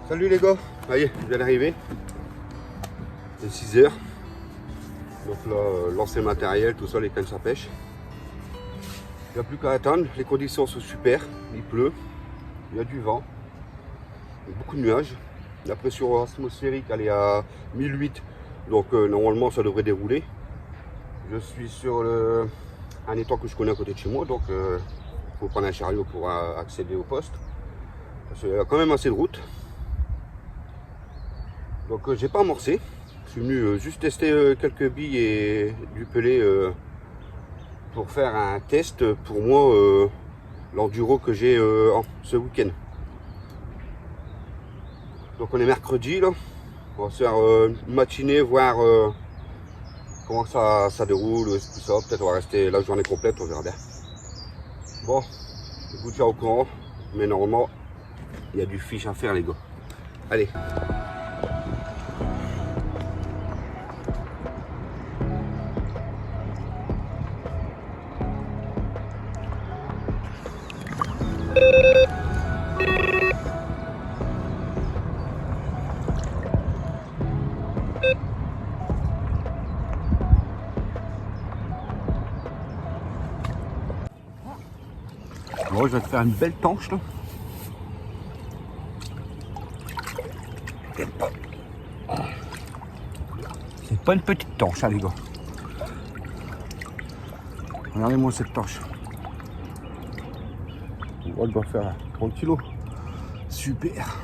Salut les gars, ça y est, je viens d'arriver. Il est 6 h. Donc là, lancer le matériel, tout ça, les cannes à pêche. Il n'y a plus qu'à attendre, les conditions sont super, il pleut, il y a du vent, il y a beaucoup de nuages. La pression atmosphérique elle est à 1008, donc normalement ça devrait dérouler. Je suis sur un étang que je connais à côté de chez moi, donc il faut prendre un chariot pour accéder au poste. Parce qu'il y a quand même assez de route. Donc j'ai pas amorcé, je suis venu juste tester quelques billes et du pelé pour faire un test pour moi, l'enduro que j'ai ce week-end. Donc on est mercredi là, on va se faire une matinée, voir comment ça déroule, tout ça, peut-être on va rester la journée complète, on verra bien. Bon, je vous tiens au courant, mais normalement il y a du fiche à faire les gars. Allez. Bon, je vais te faire une belle tanche là. C'est pas une petite tanche hein, les gars. Regardez-moi cette tanche. On doit faire 30 kg. Super.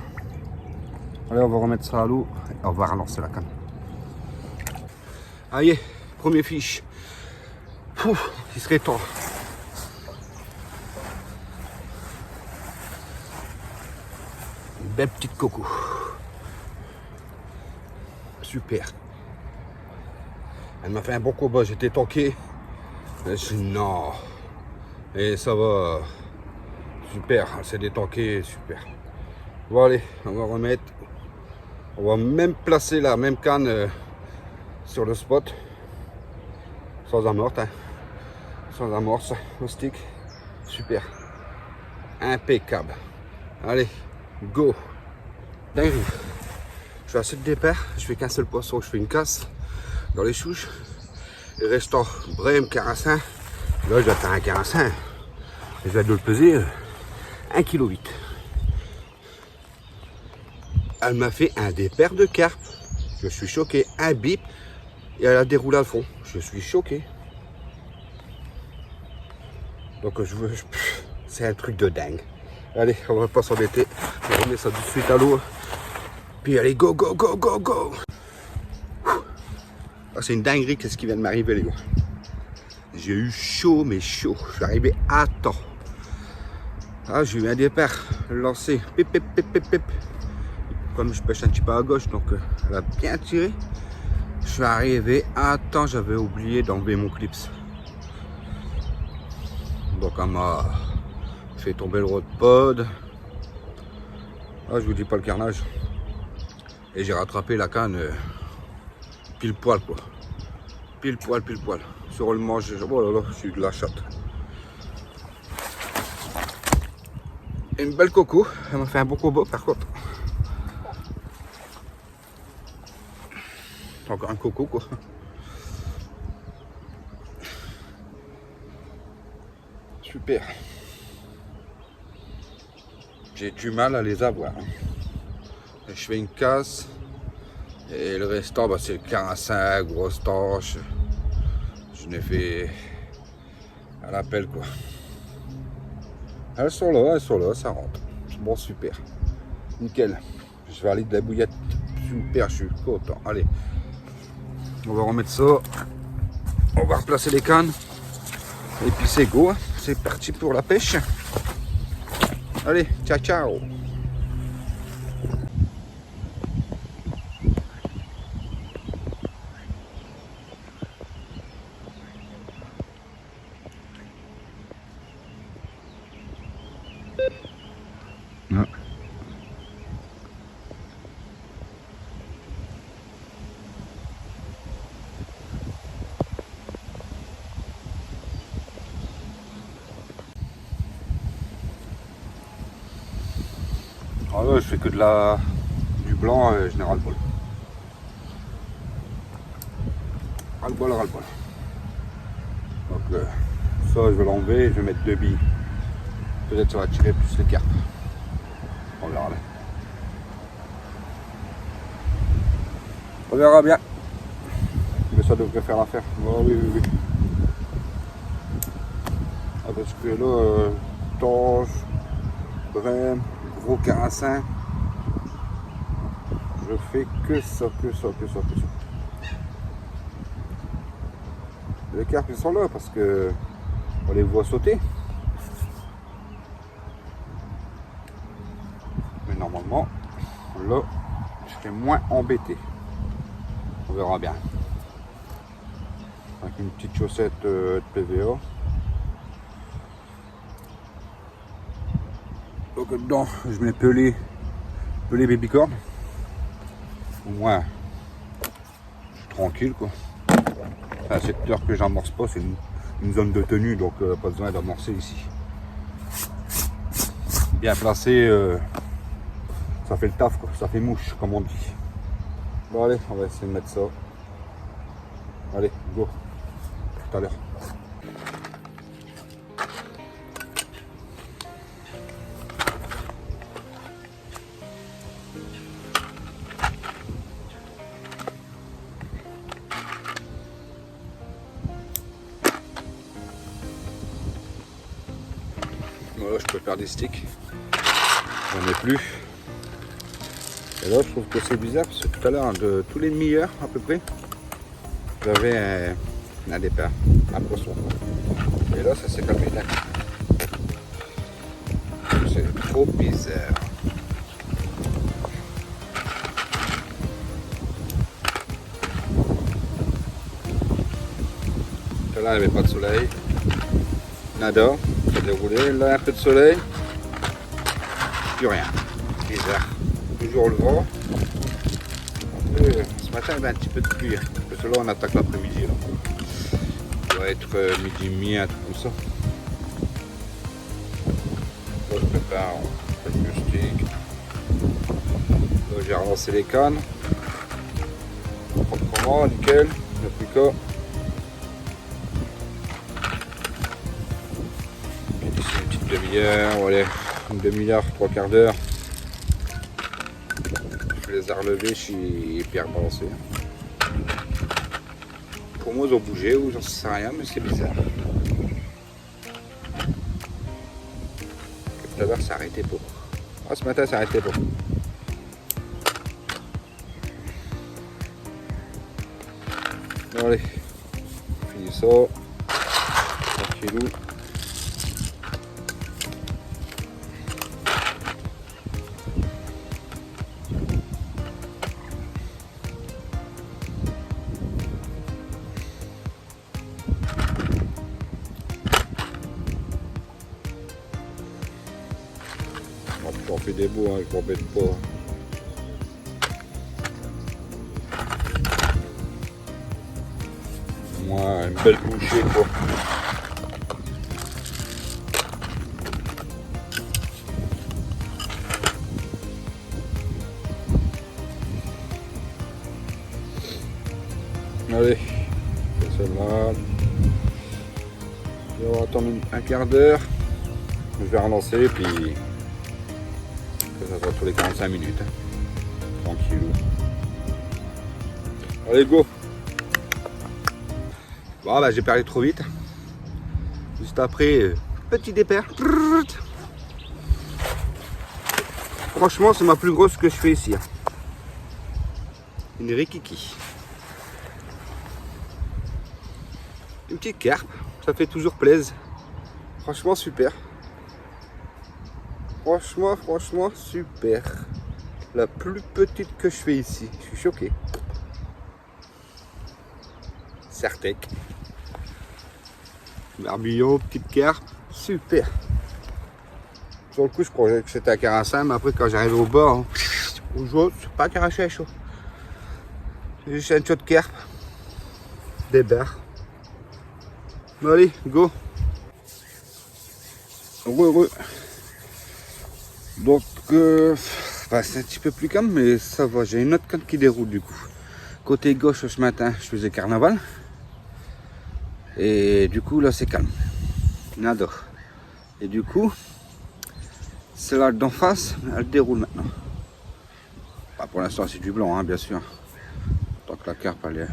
Allez, on va remettre ça à l'eau et on va relancer la canne. Allez, premier fiche. Pouf, il serait temps. Une belle petite coco. Super. Elle m'a fait un bon combat, j'étais tanké. Non. Et ça va. Super, elle s'est détankée, super. Bon allez, on va remettre. On va même placer la même canne sur le spot. Sans amorce, hein. Sans amorce, au stick. Super. Impeccable. Allez, go. Dingue. Je fais assez de départ, je fais qu'un seul poisson, je fais une casse dans les chouches. Et restant brème, carassin. Là, je vais faire un carassin. Je vais de le peser 1,8 kg. Elle m'a fait un départ de carpe. Je suis choqué. Un bip et elle a déroulé à fond. Je suis choqué. Donc c'est un truc de dingue. Allez, on va pas s'embêter. On va remettre ça tout de suite à l'eau. Puis allez, go, go, go, go, go. Ah, c'est une dinguerie, qu'est-ce qui vient de m'arriver les gars. J'ai eu chaud, mais chaud. Je suis arrivé à temps. Ah, j'ai eu un départ lancé. Pip, pip, pip, pip, pip. Comme je pêche un petit peu à gauche, donc elle a bien tiré. Je suis arrivé à temps, j'avais oublié d'enlever mon clips. Donc elle m'a fait tomber le rod pod. Ah, je vous dis pas le carnage. Et j'ai rattrapé la canne pile poil quoi. Pile poil, pile poil. Sur le manche, oh là là, j'ai eu de la chatte. Une belle coco, elle m'a fait un bon combo par contre. Encore un coco quoi. Super. J'ai du mal à les avoir. Je fais une casse. Et le restant, bah, c'est le carassin, grosse tanche. Je n'ai fait à l'appel quoi. Elles sont là, ça rentre. Bon, super. Nickel. Je valide la bouillette. Super, je suis content. Allez. On va remettre ça. On va replacer les cannes. Et puis c'est go. C'est parti pour la pêche. Allez, ciao, ciao. Ouais. Ah ouais, je fais que de la du blanc, je n'ai ras le bol. Ras le bol, ras le bol. Donc ça, je vais l'enlever, je vais mettre 2 billes. Peut-être ça va tirer plus les carpes. On verra bien. On verra bien. Mais ça devrait faire l'affaire. Oh, oui, oui, oui. Ah, parce que là, torche, brème, gros carassin. Je fais que ça, que ça, que ça, que ça. Les carpes ils sont là parce que on les voit sauter. Mais normalement, là, je serai moins embêté. On verra bien. Avec une petite chaussette de PVA. Donc dedans, je mets pelé babycorn. Au moins, je suis tranquille quoi. C'est un secteur que j'amorce pas, c'est une zone de tenue, donc pas besoin d'amorcer ici. Bien placé, ça fait le taf quoi, ça fait mouche comme on dit. Bon allez, on va essayer de mettre ça. Allez, go, tout à l'heure. Voilà, je peux faire des sticks. J'en ai plus. Et là, je trouve que c'est bizarre parce que tout à l'heure, de tous les demi-heures à peu près, j'avais un départ, un poisson. Et là, ça s'est calmé là. C'est trop bizarre. Tout à l'heure, il n'y avait pas de soleil. Nada, ça déroulé. Là, un peu de soleil. Plus rien. Bizarre. Toujours le vent. Ce matin, il y avait un petit peu de pluie. Parce que là, on attaque l'après-midi. Ça va être midi et demi, un truc comme ça. Là, je prépare le stick. Là, j'ai relancé les cannes. Proprement, nickel. Il n'y a plus qu'à. Ici, une petite demi-heure. Voilà, une demi-heure, 3/4 d'heure. Je les ai relevés, je suis hyper balancé. Pour moi, ils ont bougé ou j'en sais rien, mais c'est bizarre. Tout à l'heure, ça arrêtait pas. Ah, ce matin, ça arrêtait pas. Bon, allez, on finit ça. Tranquillou. J'en fais des beaux, hein, je m'embête pas. Moi, une belle bouchée quoi. Allez, c'est celle-là. On va attendre un quart d'heure. Je vais relancer puis ça sera tous les 45 minutes. Hein. Tranquillou. Allez, go. Bon, bah, j'ai parlé trop vite. Juste après, petit départ. Franchement, c'est ma plus grosse que je fais ici. Hein. Une rikiki. Une petite carpe, ça fait toujours plaisir. Franchement, super. Franchement, super. La plus petite que je fais ici. Je suis choqué. Certec. Barbillon, petite carpe, super. Sur le coup, je croyais que c'était un carassin, mais après, quand j'arrive au bord, au jaune, c'est pas un carassin chaud. C'est juste un shot de carpe. Des barres. Bon, allez, go. Heureux. Donc, Enfin, c'est un petit peu plus calme, mais ça va. J'ai une autre canne qui déroule du coup. Côté gauche, ce matin, je faisais carnaval. Et du coup, là, c'est calme. Nada. Et du coup, celle-là d'en face, elle déroule maintenant. Bah, pour l'instant, c'est du blanc, hein, bien sûr. Tant que la carpe, elle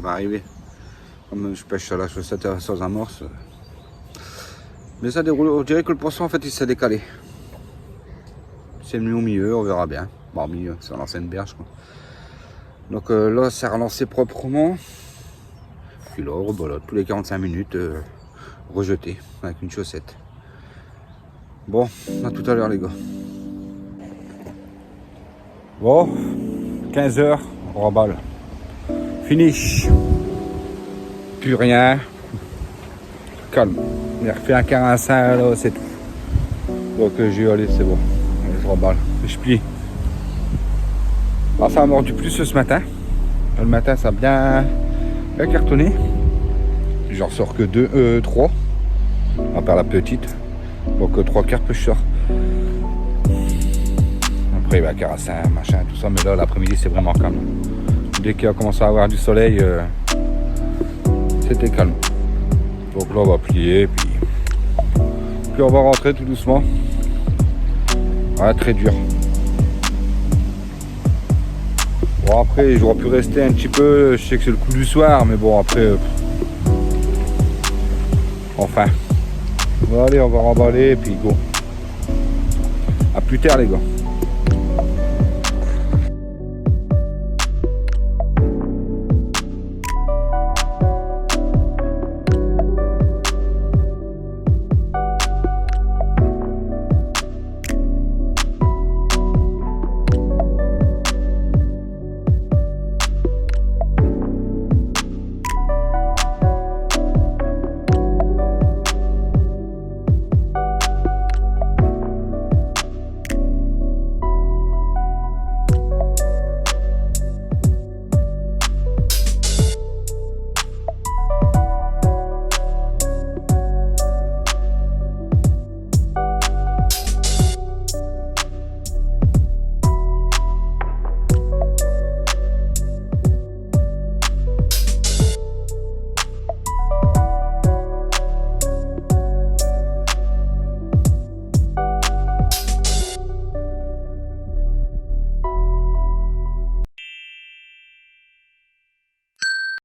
va arriver. Comme je pêche à la chaussette sans amorce. Mais ça déroule. On dirait que le poisson, en fait, il s'est décalé. C'est venu au milieu, on verra bien. Bon, au milieu, c'est l'ancienne berge, quoi. Donc là, c'est relancé proprement. Puis là, rebelote tous les 45 minutes, rejeté avec une chaussette. Bon, à tout à l'heure, les gars. Bon, 15h, on remballe. Finish. Plus rien. Calme. Il a refait un carinçin, là, c'est tout. Donc j'ai eu, allez, c'est bon. Allez, je remballe. Je plie. Alors, ça a mordu plus ce matin. Le matin, ça a bien cartonné. J'en sors que 3. À part la petite. Donc 3 carpes, je sors. Après, il va carassin, machin, tout ça. Mais là, l'après-midi, c'est vraiment calme. Dès qu'il a commencé à avoir du soleil, c'était calme. Donc là, on va plier. Puis on va rentrer tout doucement. Ouais, très dur. Bon, après, j'aurais pu rester un petit peu. Je sais que c'est le coup du soir, mais bon, après. Enfin. Bon, allez, on va remballer et puis go. À plus tard, les gars.